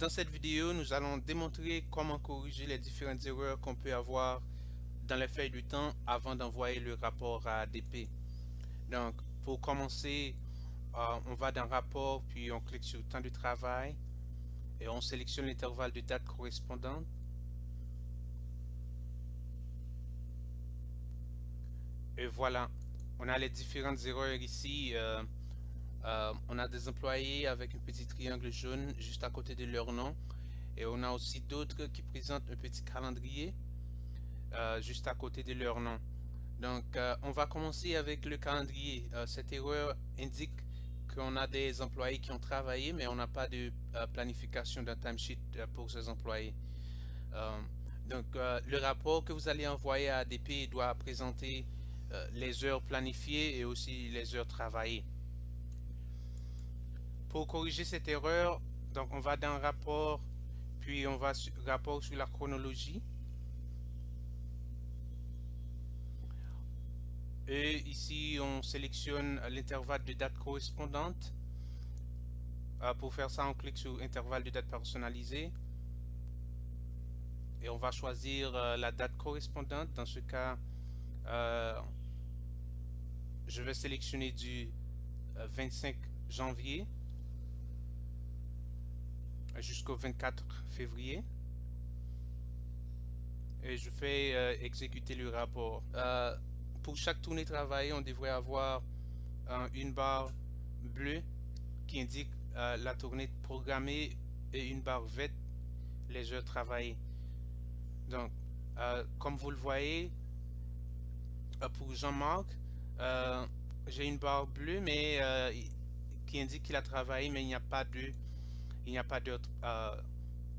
Dans cette vidéo, nous allons démontrer comment corriger les différentes erreurs qu'on peut avoir dans les feuilles du temps avant d'envoyer le rapport à ADP. Donc, pour commencer, on va dans rapport, puis on clique sur temps de travail et on sélectionne l'intervalle de date correspondante. Et voilà, on a les différentes erreurs ici. On a des employés avec un petit triangle jaune juste à côté de leur nom. Et on a aussi d'autres qui présentent un petit calendrier juste à côté de leur nom. Donc, on va commencer avec le calendrier. Cette erreur indique qu'on a des employés qui ont travaillé, mais on n'a pas de planification d'un timesheet pour ces employés. Le rapport que vous allez envoyer à ADP doit présenter les heures planifiées et aussi les heures travaillées. Pour corriger cette erreur, donc on va dans rapport, puis on va sur rapport sur la chronologie. Et ici, on sélectionne l'intervalle de date correspondante. Pour faire ça, on clique sur intervalle de date personnalisée. Et on va choisir la date correspondante. Dans ce cas, je vais sélectionner du 25 janvier jusqu'au 24 février. Et je fais exécuter le rapport. Pour chaque tournée travaillée, on devrait avoir une barre bleue qui indique la tournée programmée et une barre verte les heures travaillées. Donc, comme vous le voyez, pour Jean-Marc, j'ai une barre bleue mais qui indique qu'il a travaillé, mais il n'y a pas d'heure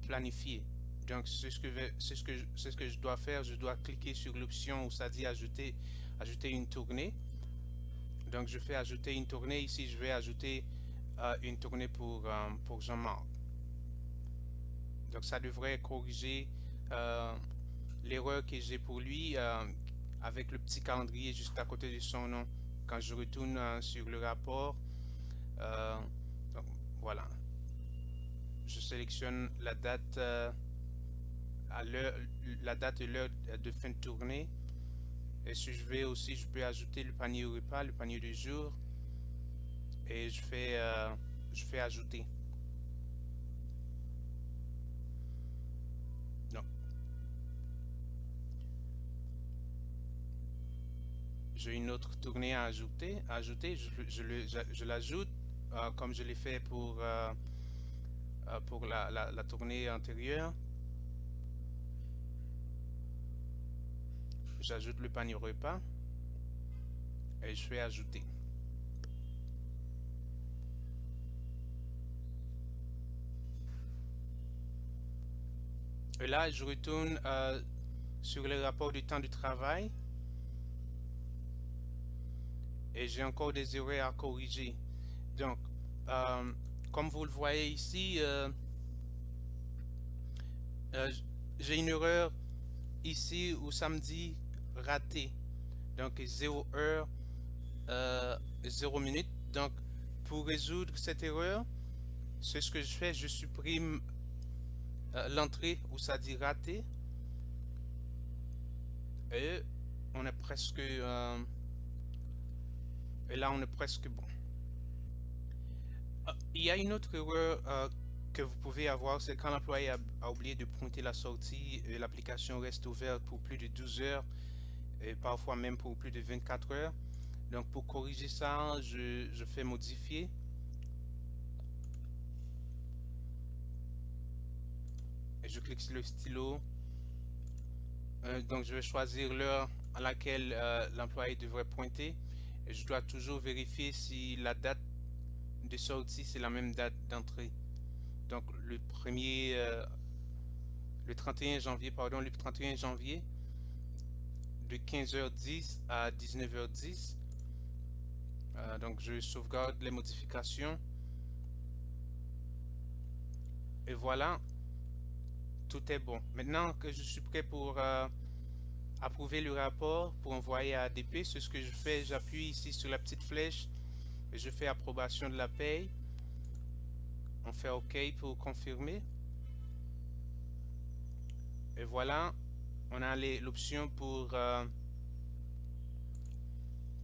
planifiée. Donc, c'est ce que je dois faire. Je dois cliquer sur l'option où ça dit ajouter une tournée. Donc, je fais ajouter une tournée. Ici, je vais ajouter une tournée pour Jean-Marc. Donc, ça devrait corriger l'erreur que j'ai pour lui avec le petit calendrier juste à côté de son nom. Quand je retourne sur le rapport, donc, voilà. Je sélectionne la date la date et l'heure de fin de tournée. Et si je vais aussi, je peux ajouter le panier repas, le panier du jour. Et je fais ajouter. Donc, j'ai une autre tournée à ajouter. Je l'ajoute comme je l'ai fait pour la tournée antérieure. J'ajoute le panier repas et je fais ajouter. Et là, je retourne sur le rapport du temps du travail et j'ai encore des erreurs à corriger. Donc, comme vous le voyez ici, j'ai une erreur ici où ça me dit raté. Donc 0 heure, 0 minute. Donc pour résoudre cette erreur, c'est ce que je fais, je supprime l'entrée où ça dit raté. Et on est presque... et là on est presque bon. Il y a une autre erreur que vous pouvez avoir, c'est quand l'employé a oublié de pointer la sortie et l'application reste ouverte pour plus de 12 heures et parfois même pour plus de 24 heures. Donc pour corriger ça, je fais modifier. Et je clique sur le stylo. Donc je vais choisir l'heure à laquelle l'employé devrait pointer. Et je dois toujours vérifier si la date de sortie c'est la même date d'entrée. Donc le 31 janvier, le 31 janvier de 15h10 à 19h10. Donc je sauvegarde les modifications. Et voilà, tout est bon. Maintenant que je suis prêt pour approuver le rapport, pour envoyer à ADP, c'est ce que je fais. J'appuie ici sur la petite flèche et je fais approbation de la paye. On fait OK pour confirmer. Et voilà, on a l'option pour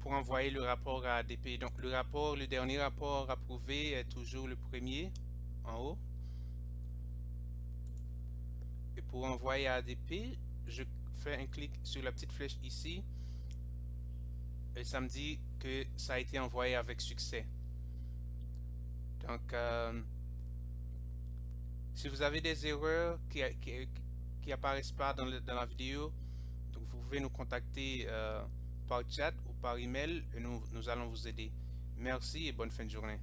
envoyer le rapport à ADP. Donc le dernier rapport approuvé est toujours le premier en haut. Et pour envoyer à ADP, je fais un clic sur la petite flèche ici et ça me dit que ça a été envoyé avec succès. Donc, si vous avez des erreurs qui apparaissent pas dans la vidéo, donc vous pouvez nous contacter par chat ou par email et nous allons vous aider. Merci et bonne fin de journée.